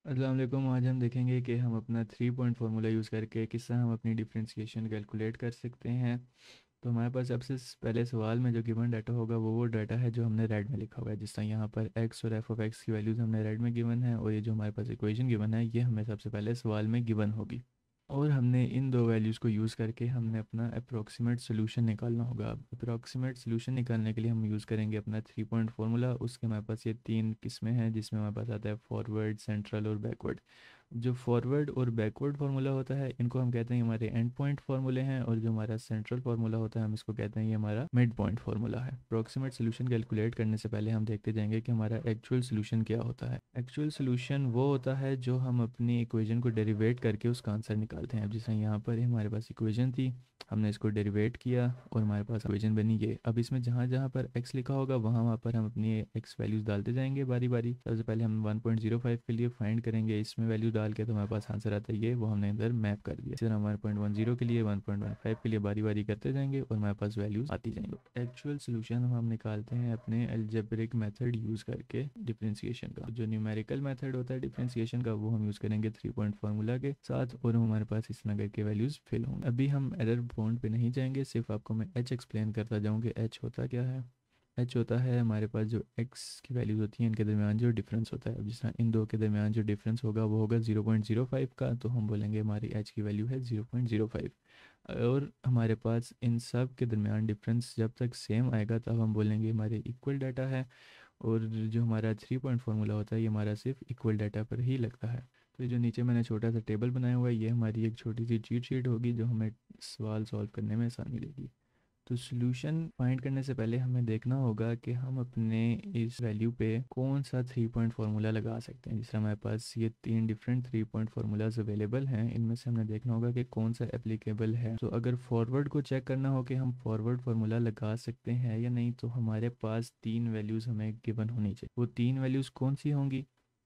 अस्सलाम वालेकुम। आज हम देखेंगे कि हम अपना 3 पॉइंट फार्मूला यूज़ करके किस तरह हम अपनी डिफरेंशिएशन कैलकुलेट कर सकते हैं। तो हमारे पास सबसे पहले सवाल में जो गिवन डाटा होगा वो डाटा है जो हमने रेड में लिखा हुआ है। जिस तरह यहाँ पर एक्स और एफ ऑफ एक्स की वैल्यूज़ हमने रेड में गिवन है, और ये जो हमारे पास इक्वेशन गिवन है ये हमें सबसे पहले सवाल में गिवन होगी। और हमने इन दो वैल्यूज़ को यूज़ करके हमने अपना अप्रोक्सीमेट सोल्यूशन निकालना होगा। अप्रोक्सीमेट सोल्यूशन निकालने के लिए हम यूज़ करेंगे अपना 3 पॉइंट फार्मूला। उसके हमारे पास ये तीन किस्में हैं जिसमें हमारे पास आता है फॉरवर्ड, सेंट्रल और बैकवर्ड। जो फॉरवर्ड और बैकवर्ड फार्मूला होता है इनको हम कहते हैं हमारे एंड पॉइंट फार्मूले हैं, और जो हमारा सेंट्रल फार्मूला होता है हम इसको कहते हैं ये हमारा मिड पॉइंट फार्मूला है। अप्रोक्सीमेट सोल्यूशन कैलकुलेट करने से पहले हम देखते जाएंगे कि हमारा एक्चुअल सोल्यूशन क्या होता है। एक्चुअल सोल्यूशन वो होता है जो हम अपनी इक्वेशन को डेरिवेट करके उसका आंसर निकालते हैं। अब जैसे यहाँ पर हमारे पास इक्वेशन थी, हमने इसको डेरिवेट किया और हमारे पास इक्वेशन बनी ये। अब इसमें जहाँ जहाँ पर x लिखा होगा वहाँ वहाँ पर हम अपनी x वैल्यूज़ डालते जाएंगे बारी बारी। सबसे पहले हम 1.05 के लिए फाइंड करेंगे, इसमें वैल्यू डाल के तो हमारे पास आंसर आता है ये, वो हमने इधर मैप कर दिया। इसी तरह 1.10 के लिए, 1.15 के लिए बारी बारी करते जाएंगे और हमारे पास वैल्यूज़ आती जाएंगी। एक्चुअल सोल्यूशन हम निकालते हैं अपने अलजेब्रिक मेथड यूज़ करके डिफरेंशिएशन का। जो न्यूमेरिकल मेथड होता है डिफरेंशिएशन का वो हम यूज़ करेंगे 3 पॉइंट फार्मूला के साथ, और हमारे पास इस तरह करके वैल्यूज़ फिल होंगे। अभी हम एरर बॉन्ड पे नहीं जाएंगे, सिर्फ आपको मैं एच एक्सप्लेन करता जाऊँ कि एच होता क्या है। एच होता है हमारे पास जो एक्स की वैल्यूज़ होती हैं इनके दरमियान जो डिफरेंस होता है। अब जिस तरह इन दो के दरमियान जो डिफरेंस होगा वो होगा 0.05 का, तो हम बोलेंगे हमारी एच की वैल्यू है 0.05। और हमारे पास इन सब के दरमियान डिफरेंस जब तक सेम आएगा तब हम बोलेंगे हमारे इक्वल डाटा है। और जो हमारा 3 पॉइंट फार्मूला होता है ये हमारा सिर्फ इक्वल डाटा पर ही लगता है। तो ये जो नीचे मैंने छोटा सा टेबल बनाया हुआ है ये हमारी एक छोटी सी चीट शीट होगी जो हमें सवाल सॉल्व करने में आसानी देगी। तो सोल्यूशन फाइंड करने से पहले हमें देखना होगा कि हम अपने इस वैल्यू पे कौन सा 3 पॉइंट फार्मूला लगा सकते हैं। जिस तरह हमारे पास ये तीन डिफरेंट 3 पॉइंट फार्मूलाज अवेलेबल हैं, इनमें से हमने देखना होगा कि कौन सा एप्लीकेबल है। तो अगर फॉरवर्ड को चेक करना हो कि हम फॉरवर्ड फार्मूला लगा सकते हैं या नहीं, तो हमारे पास तीन वैल्यूज़ हमें गिवन होनी चाहिए। वो तीन वैल्यूज़ कौन सी होंगी?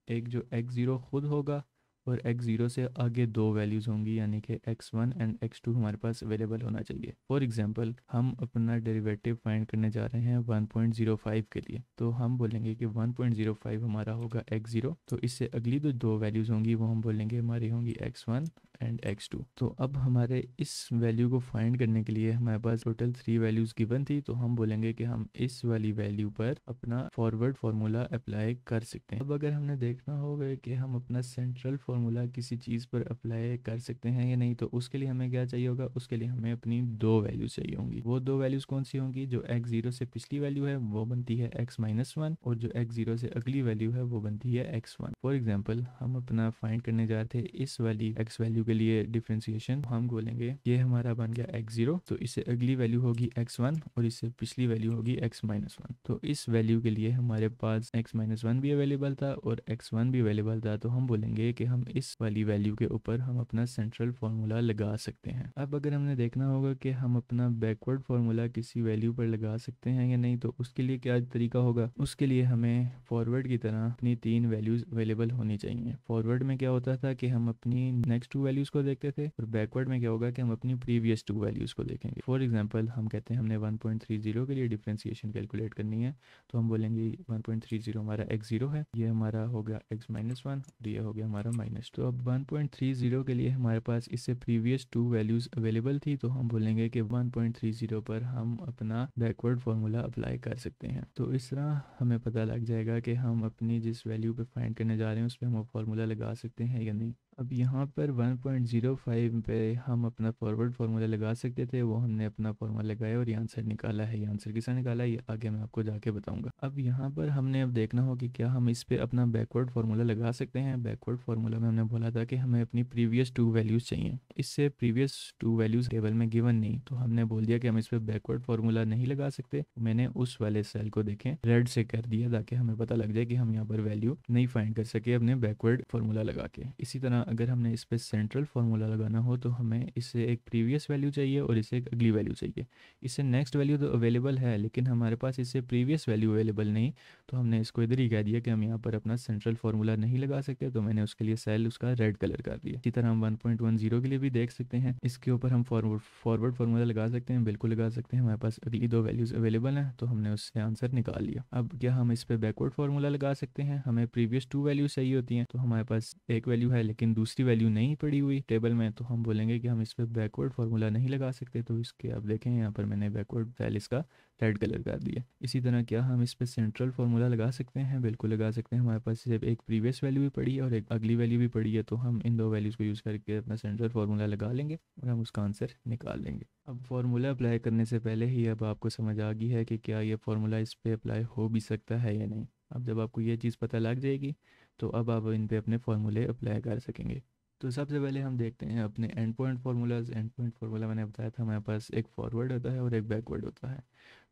एक जो x0 खुद होगा, और x0 से आगे दो वैल्यूज़ होंगी, यानी कि x1 एंड x2 हमारे पास अवेलेबल होना चाहिए। फॉर एग्जांपल हम अपना डेरिवेटिव फाइंड करने जा रहे हैं 1.05 के लिए, तो हम बोलेंगे कि 1.05 हमारा होगा x0, तो इससे अगली जो दो वैल्यूज़ होंगी वो हम बोलेंगे हमारी होंगी x1 एंड x2। तो अब हमारे इस वैल्यू को फाइंड करने के लिए हमारे पास टोटल 3 वैल्यूज़ गिवन थी, तो हम बोलेंगे कि हम इस वाली वैल्यू पर अपना फॉरवर्ड फार्मूला अप्लाई कर सकते हैं। अब अगर हमने देखना होगा कि हम अपना सेंट्रल फार्मूला किसी चीज़ पर अप्लाई कर सकते हैं या नहीं, तो उसके लिए हमें क्या चाहिए होगा? उसके लिए हमें अपनी दो वैल्यूज़ चाहिए होंगी। वो दो वैल्यूज़ कौन सी होंगी? जो x0 से पिछली वैल्यू है वो बनती है x-1, और जो x0 से अगली वैल्यू है वो बनती है x1। फॉर एग्जाम्पल हम अपना फाइंड करने जा रहे थे इस वाली x वैल्यू के लिए डिफ्रेंसिएशन, हम बोलेंगे ये हमारा बन गया x0, तो इससे अगली वैल्यू होगी x1 और इससे पिछली वैल्यू होगी x-1। तो इस वैल्यू के लिए हमारे पास x-1 भी अवेलेबल था और x1 भी अवेलेबल था, तो हम बोलेंगे कि हम इस वाली वैल्यू के ऊपर हम अपना सेंट्रल फार्मूला लगा सकते हैं। अब अगर हमने देखना होगा कि हम अपना बैकवर्ड फार्मूला किसी वैल्यू पर लगा सकते हैं या नहीं, तो उसके लिए क्या तरीका होगा? उसके लिए हमें फॉरवर्ड की तरह अपनी तीन वैल्यूज़ अवेलेबल होनी चाहिए। फॉरवर्ड में क्या होता था कि हम अपनी नेक्स्ट टू वैल्यूज़ को देखते थे, और बैकवर्ड में क्या होगा कि हम अपनी प्रीवियस टू वैल्यूज़ को देखेंगे। फॉर एग्जांपल हम कहते हैं हमने 1.30 के लिए डिफरेंशिएशन कैलकुलेट करनी है, तो हम बोलेंगे 1.30 हमारा x0 है, ये हमारा हो गया x-1 और ये हो गया हमारा -2। तो अब 1.30 के लिए हमारे पास इससे प्रीवियस टू वैल्यूज़ अवेलेबल थी, तो हम बोलेंगे कि 1.30 पर हम अपना बैकवर्ड फार्मूला अप्लाई कर सकते हैं। तो इस तरह हमें पता लग जाएगा कि हम अपनी जिस वैल्यू पे फाइंड करने जा रहे हैं उस पर हम फार्मूला लगा सकते हैं या नहीं। अब यहाँ पर 1.05 पे हम अपना फॉरवर्ड फार्मूला लगा सकते थे, वो हमने अपना फार्मूला लगाया और ये आंसर निकाला है। ये आंसर किसने निकाला है ये आगे मैं आपको जाके बताऊंगा। अब यहाँ पर हमने अब देखना हो कि क्या हम इस पे अपना बैकवर्ड फार्मूला लगा सकते हैं। बैकवर्ड फार्मूला में हमने बोला था कि हमें अपनी प्रीवियस टू वैल्यूज़ चाहिए, इससे प्रीवियस टू वैल्यूज़ टेबल में गिवन नहीं, तो हमने बोल दिया कि हम इस पर बैकवर्ड फार्मूला नहीं लगा सकते। मैंने उस वाले सेल को देखें रेड से कर दिया ताकि हमें पता लग जाए कि हम यहाँ पर वैल्यू नहीं फाइंड कर सके अपने बैकवर्ड फार्मूला लगा के। इसी तरह अगर हमने इस पर सेंट्रल फार्मूला लगाना हो तो हमें इससे एक प्रीवियस वैल्यू चाहिए और इससे एक अगली वैल्यू चाहिए। इससे नेक्स्ट वैल्यू तो अवेलेबल है लेकिन हमारे पास इससे प्रीवियस वैल्यू अवेलेबल नहीं, तो हमने इसको इधर ही कह दिया कि हम यहाँ पर अपना सेंट्रल फार्मूला नहीं लगा सकते, तो मैंने उसके लिए सेल उसका रेड कलर कर दिया। इसी तरह हम 1.10 के लिए भी देख सकते हैं, इसके ऊपर हम फॉरवर्ड फार्मूला लगा सकते हैं, बिल्कुल लगा सकते हैं। हमारे पास अगली दो वैल्यूज़ अवेलेबल हैं तो हमने उससे आंसर निकाल लिया। अब क्या हम इस पर बैकवर्ड फार्मूला लगा सकते हैं? हमें प्रीवियस टू वैल्यूज चाहिए होती हैं, तो हमारे पास एक वैल्यू है लेकिन दूसरी वैल्यू नहीं पड़ी हुई टेबल में, तो हम बोलेंगे कि हम इस पर बैकवर्ड फार्मूला नहीं लगा सकते। तो इसके आप देखें यहाँ पर मैंने बैकवर्ड सेल इसका रेड कलर कर दिया। इसी तरह क्या हम इस पर सेंट्रल फार्मूला लगा सकते हैं? बिल्कुल लगा सकते हैं। हमारे पास सिर्फ एक प्रीवियस वैल्यू भी पड़ी है और एक अगली वैल्यू भी पड़ी है, तो हम इन दो वैल्यूज़ को यूज़ करके अपना सेंट्रल फार्मूला लगा लेंगे और हम उसका आंसर निकाल लेंगे। अब फार्मूला अप्लाई करने से पहले ही अब आपको समझ आ गई है कि क्या ये फार्मूला इस पर अप्लाई हो भी सकता है या नहीं। अब जब आपको ये चीज़ पता लग जाएगी तो अब आप इन पे अपने फार्मूले अप्लाई कर सकेंगे। तो सबसे पहले हम देखते हैं अपने and point formulas. And point formula मैंने बताया था हमारे पास एक फॉरवर्ड होता है और एक बैकवर्ड होता है।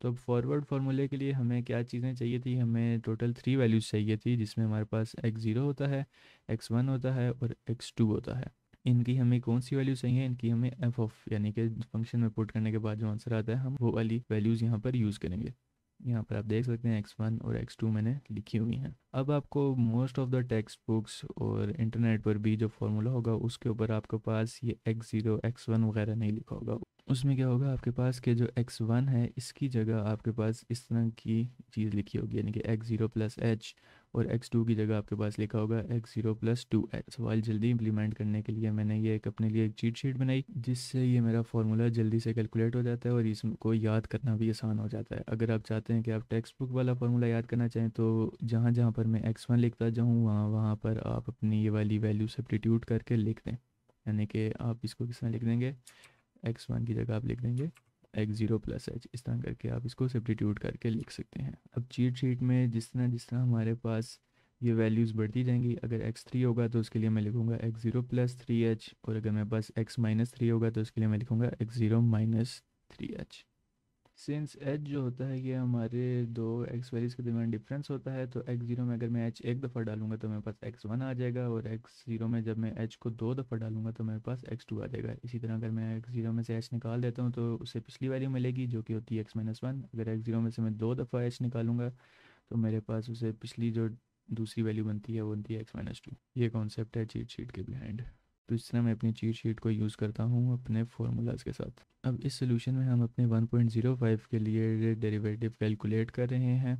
तो अब फॉरवर्ड फार्मूले के लिए हमें क्या चीज़ें चाहिए थी? हमें टोटल 3 वैल्यूज़ चाहिए थी, जिसमें हमारे पास x0 होता है, x1 होता है और x2 होता है। इनकी हमें कौन सी वैल्यू चाहिए? इनकी हमें एफ ऑफ यानी कि फंक्शन में पुट करने के बाद जो आंसर आता है हम वो वाली वैल्यूज़ यहाँ पर यूज़ करेंगे। यहाँ पर आप देख सकते हैं x1 और x2 मैंने लिखी हुई हैं। अब आपको most of the text books और इंटरनेट पर भी जो फार्मूला होगा उसके ऊपर आपके पास ये x0 x1 वगैरह नहीं लिखा होगा। उसमें क्या होगा आपके पास के जो x1 है इसकी जगह आपके पास इस तरह की चीज़ लिखी होगी, यानी कि x0 प्लस h, और x2 की जगह आपके पास लिखा होगा x0 प्लस 2h। सवाल जल्दी इंप्लीमेंट करने के लिए मैंने ये एक अपने लिए एक चीट शीट बनाई, जिससे ये मेरा फार्मूला जल्दी से कैलकुलेट हो जाता है और इसको याद करना भी आसान हो जाता है। अगर आप चाहते हैं कि आप टेक्स्ट बुक वाला फार्मूला याद करना चाहें तो जहाँ जहाँ पर मैं x1 लिखता जाऊँ वहाँ वहाँ पर आप अपनी ये वाली वैल्यू सब्स्टिट्यूट करके लिख दें। यानी कि आप इसको किस तरह लिख देंगे, x1 की जगह आप लिख देंगे x0 प्लस h। इस तरह करके आप इसको सब्स्टिट्यूट करके लिख सकते हैं। अब चीट शीट में जिस तरह हमारे पास ये वैल्यूज़ बढ़ती जाएंगी, अगर x3 होगा तो उसके लिए मैं लिखूँगा x0 प्लस 3h, और अगर मेरे पास x माइनस 3 होगा तो उसके लिए मैं लिखूँगा x0 minus 3h। Since h जो होता है ये हमारे दो x वैल्यूज़ के दरमियान डिफरेंस होता है, तो x0 में अगर मैं h एक दफ़ा डालूंगा तो मेरे पास x1 आ जाएगा, और x0 में जब मैं h को दो दफ़ा डालूंगा तो मेरे पास x2 आ जाएगा। इसी तरह अगर मैं x0 में से h निकाल देता हूँ तो उससे पिछली वैल्यू मिलेगी जो कि होती है x माइनस 1। अगर x0 में से मैं दो दफ़ा h निकालूंगा तो मेरे पास उसे पिछली जो दूसरी वैल्यू बनती है वो बनती है x माइनस 2। ये कॉन्सेप्ट है चीट शीट के बिहाइंड। तो इस तरह मैं अपनी चीट शीट को यूज़ करता हूँ अपने फार्मूलाज के साथ। अब इस सोल्यूशन में हम अपने 1.05 के लिए डेरिवेटिव कैलकुलेट कर रहे हैं।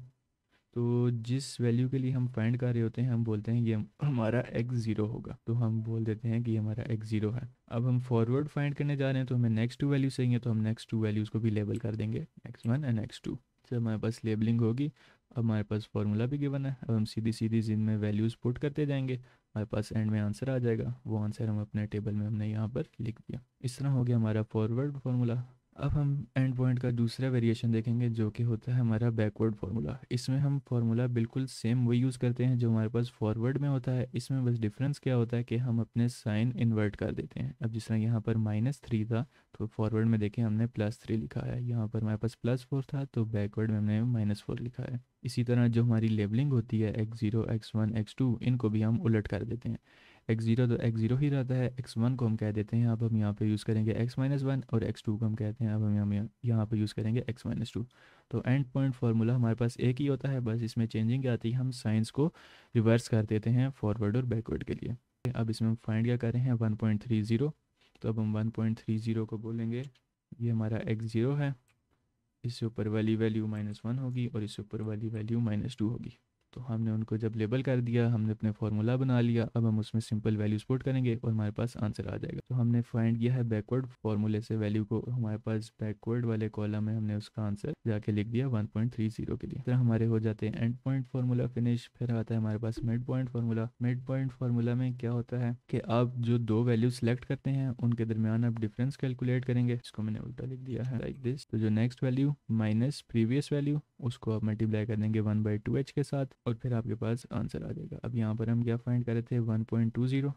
तो जिस वैल्यू के लिए हम फाइंड कर रहे होते हैं हम बोलते हैं ये हमारा x0 होगा, तो हम बोल देते हैं कि ये हमारा x0 है। अब हम फॉरवर्ड फाइंड करने जा रहे हैं तो हमें नेक्स्ट टू वैल्यू चाहिए, तो हम नेक्स्ट टू वैल्यूज़ को भी लेबल कर देंगे x1 एंड x2। जब हमारे पास लेबलिंग होगी, अब हमारे पास फार्मूला भी गिवन है, अब हम सीधी सीधी इनमें वैल्यूज़ पुट करते जाएंगे, हमारे पास एंड में आंसर आ जाएगा। वो आंसर हम अपने टेबल में हमने यहाँ पर लिख दिया। इस तरह हो गया हमारा फॉरवर्ड फार्मूला। अब हम एंड पॉइंट का दूसरा वेरिएशन देखेंगे जो कि होता है हमारा बैकवर्ड फार्मूला। इसमें हम फार्मूला बिल्कुल सेम वही यूज़ करते हैं जो हमारे पास फॉरवर्ड में होता है। इसमें बस डिफरेंस क्या होता है कि हम अपने साइन इन्वर्ट कर देते हैं। अब जिस तरह यहाँ पर -3 था तो फॉरवर्ड में देखें हमने +3 लिखा है, यहाँ पर हमारे पास +4 था तो बैकवर्ड में हमने -4 लिखा है। इसी तरह जो हमारी लेबलिंग होती है x0 x1 x2 इनको भी हम उलट कर देते हैं। x0 तो x0 ही रहता है, x1 को हम कह देते हैं अब हम यहाँ पे यूज़ करेंगे x माइनस 1, और x2 को हम कहते हैं अब हम यहाँ पे यूज़ करेंगे x माइनस 2। तो एंड पॉइंट फार्मूला हमारे पास एक ही होता है, बस इसमें चेंजिंग क्या आती है, हम साइंस को रिवर्स कर देते हैं फॉरवर्ड और बैकवर्ड के लिए। अब इसमें हम फाइंड क्या कर रहे हैं 1.30, तो अब हम 1.30 को बोलेंगे ये हमारा x0 है, इससे ऊपर वाली वैल्यू -1 होगी और इससे ऊपर वाली वैल्यू -2 होगी। तो हमने उनको जब लेबल कर दिया हमने अपने फार्मूला बना लिया। अब हम उसमें सिंपल वैल्यूज पुट करेंगे और हमारे पास आंसर आ जाएगा। तो हमने फाइंड किया है बैकवर्ड फार्मूले से वैल्यू को, हमारे पास बैकवर्ड वाले कॉलम में हमने उसका आंसर जाके लिख दिया 1.30 के लिए। तो हमारे हो जाते हैं एंड पॉइंट फार्मूला फिनिश। फिर आता है हमारे पास mid point formula. Mid point formula में क्या होता है कि आप जो दो वैल्यू सेलेक्ट करते हैं उनके दरमियान आप डिफरेंस कैलकुलेट करेंगे। इसको मैंने उल्टा लिख दिया है लाइक दिस। तो जो next value minus previous value उसको आप मल्टीप्लाई कर देंगे 1/2h के साथ और फिर आपके पास आंसर आ जाएगा। अब यहाँ पर हम क्या फाइंड कर रहे थे 1.20,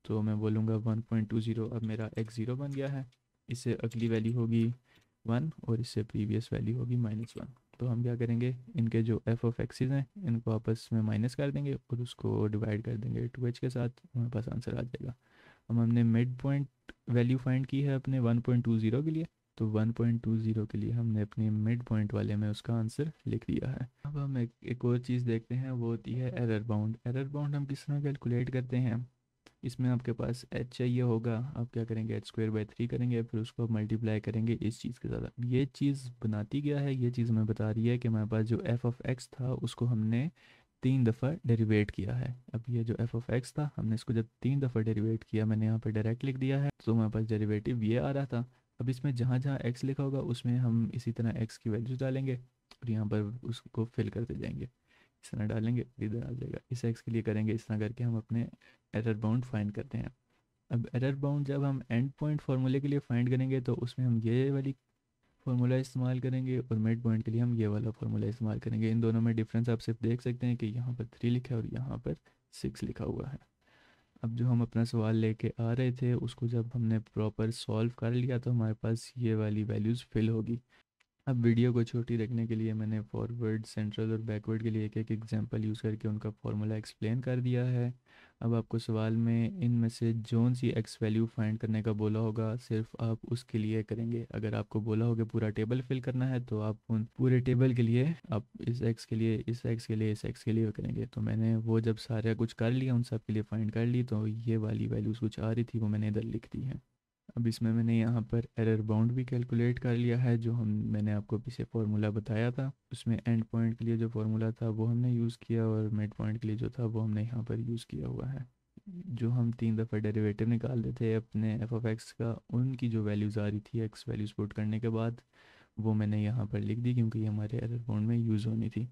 तो मैं बोलूँगा 1.20 अब मेरा x0 बन गया है। इससे अगली वैल्यू होगी 1 और इससे प्रीवियस वैल्यू होगी -1। तो हम क्या करेंगे, इनके जो एफ ऑफ एक्सिस हैं इनको आपस में माइनस कर देंगे और उसको डिवाइड कर देंगे 2h के साथ, हमारे पास आंसर आ जाएगा। अब हमने मिड पॉइंट वैल्यू फाइंड की है अपने 1.20 के लिए, तो 1.20 के लिए हमने अपने मिड पॉइंट वाले में उसका आंसर लिख दिया है। अब हम एक और चीज़ देखते हैं, वो होती है एरर बाउंड। एरर बाउंड हम किस तरह कैलकुलेट करते हैं, इसमें आपके पास h चाहिए होगा, आप क्या करेंगे h² by 3 करेंगे, फिर उसको आप मल्टीप्लाई करेंगे इस चीज़ के साथ। ये चीज़ बनाती क्या है, ये चीज़ हमें बता रही है कि हमारे पास जो एफ ऑफ एक्स था उसको हमने 3 दफ़ा डेरिवेट किया है। अब ये जो एफ ऑफ एक्स था हमने इसको जब 3 दफ़ा डेरिवेट किया, मैंने यहाँ पर डायरेक्ट लिख दिया है, तो हमारे पास डेरिवेटिव ये आ रहा था। अब इसमें जहाँ जहाँ एक्स लिखा होगा उसमें हम इसी तरह एक्स की वैल्यूज डालेंगे और यहाँ पर उसको फिल करते जाएंगे, इस तरह डालेंगे इधर आ जाएगा। इस एक्स के लिए करेंगे इस तरह करके हम अपने एरर बाउंड फाइंड करते हैं। अब एरर बाउंड जब हम एंड पॉइंट फार्मूले के लिए फाइंड करेंगे तो उसमें हम ये वाली फार्मूला इस्तेमाल करेंगे और मिड पॉइंट के लिए हम ये वाला फार्मूला इस्तेमाल करेंगे। इन दोनों में डिफरेंस आप सिर्फ देख सकते हैं कि यहाँ पर 3 लिखा है और यहाँ पर 6 लिखा हुआ है। अब जो हम अपना सवाल लेके आ रहे थे उसको जब हमने प्रॉपर सॉल्व कर लिया तो हमारे पास ये वाली वैल्यूज़ फिल होगी। अब वीडियो को छोटी रखने के लिए मैंने फॉरवर्ड, सेंट्रल और बैकवर्ड के लिए एक एक एग्जांपल यूज़ करके उनका फॉर्मूला एक्सप्लेन कर दिया है। अब आपको सवाल में इनमें से जोन सी एक्स वैल्यू फाइंड करने का बोला होगा, सिर्फ आप उसके लिए करेंगे। अगर आपको बोला होगा पूरा टेबल फिल करना है तो आप उन पूरे टेबल के लिए आप इस एक्स के लिए, इस एक्स के लिए, इस एक्स के लिए करेंगे। तो मैंने वो जब सारा कुछ कर लिया, उन सब के लिए फ़ाइंड कर ली, तो ये वाली वैल्यूज़ कुछ आ रही थी वो मैंने इधर लिख दी है। अब इसमें मैंने यहाँ पर एरर बाउंड भी कैलकुलेट कर लिया है, जो मैंने आपको पीछे फार्मूला बताया था उसमें एंड पॉइंट के लिए जो फार्मूला था वो हमने यूज़ किया और मिड पॉइंट के लिए जो था वो हमने यहाँ पर यूज़ किया हुआ है। जो हम 3 दफ़ा डेरिवेटिव निकाल देते अपने एफ ऑफ एक्स का, उनकी जो वैल्यूज़ आ रही थी एक्स वैल्यूज़ पुट करने के बाद, वो मैंने यहाँ पर लिख दी क्योंकि ये हमारे एरर बाउंड में यूज़ होनी थी।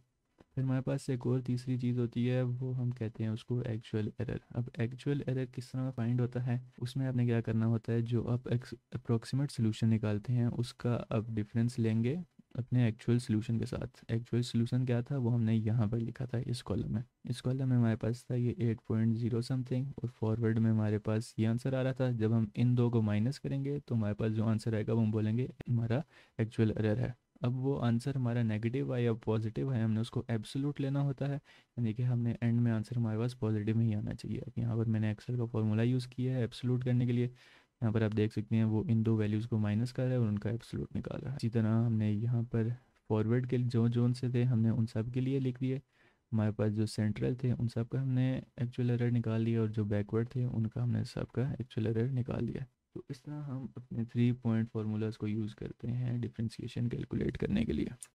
फिर हमारे पास एक और तीसरी चीज़ होती है, वो हम कहते हैं उसको एक्चुअल एरर। अब एक्चुअल एरर किस तरह फाइंड होता है, उसमें आपने क्या करना होता है, जो आप अप्रोक्सीमेट सोल्यूशन निकालते हैं उसका आप डिफरेंस लेंगे अपने एक्चुअल सोल्यूशन के साथ। एक्चुअल सोल्यूशन क्या था वो हमने यहाँ पर लिखा था इस कॉलम में। इस कॉलम में हमारे पास था ये 8.0 समथिंग और फॉरवर्ड में हमारे पास ये आंसर आ रहा था। जब हम इन दो को माइनस करेंगे तो हमारे पास जो आंसर आएगा वो हम बोलेंगे हमारा एक्चुअल एरर है। अब वो आंसर हमारा नेगेटिव है या पॉजिटिव है, हमने उसको एब्सोल्यूट लेना होता है, यानी कि हमने एंड में आंसर हमारे पास पॉजिटिव में ही आना चाहिए। अब यहाँ पर मैंने एक्सेल का फॉर्मूला यूज़ किया है एब्सोल्यूट करने के लिए। यहाँ पर आप देख सकते हैं वो इन दो वैल्यूज़ को माइनस कर रहा है और उनका एब्सोल्यूट निकाल रहा है। इसी तरह हमने यहाँ पर फॉरवर्ड के जो जोन से थे हमने उन सब के लिए लिख दिए। हमारे पास जो सेंट्रल थे उन सब का हमने एक्चुअल एरर निकाल लिया और जो बैकवर्ड थे उनका हमने सबका एक्चुअल एरर निकाल लिया। तो इस तरह हम अपने 3 पॉइंट फार्मूलाज को यूज़ करते हैं डिफरेंशिएशन कैलकुलेट करने के लिए।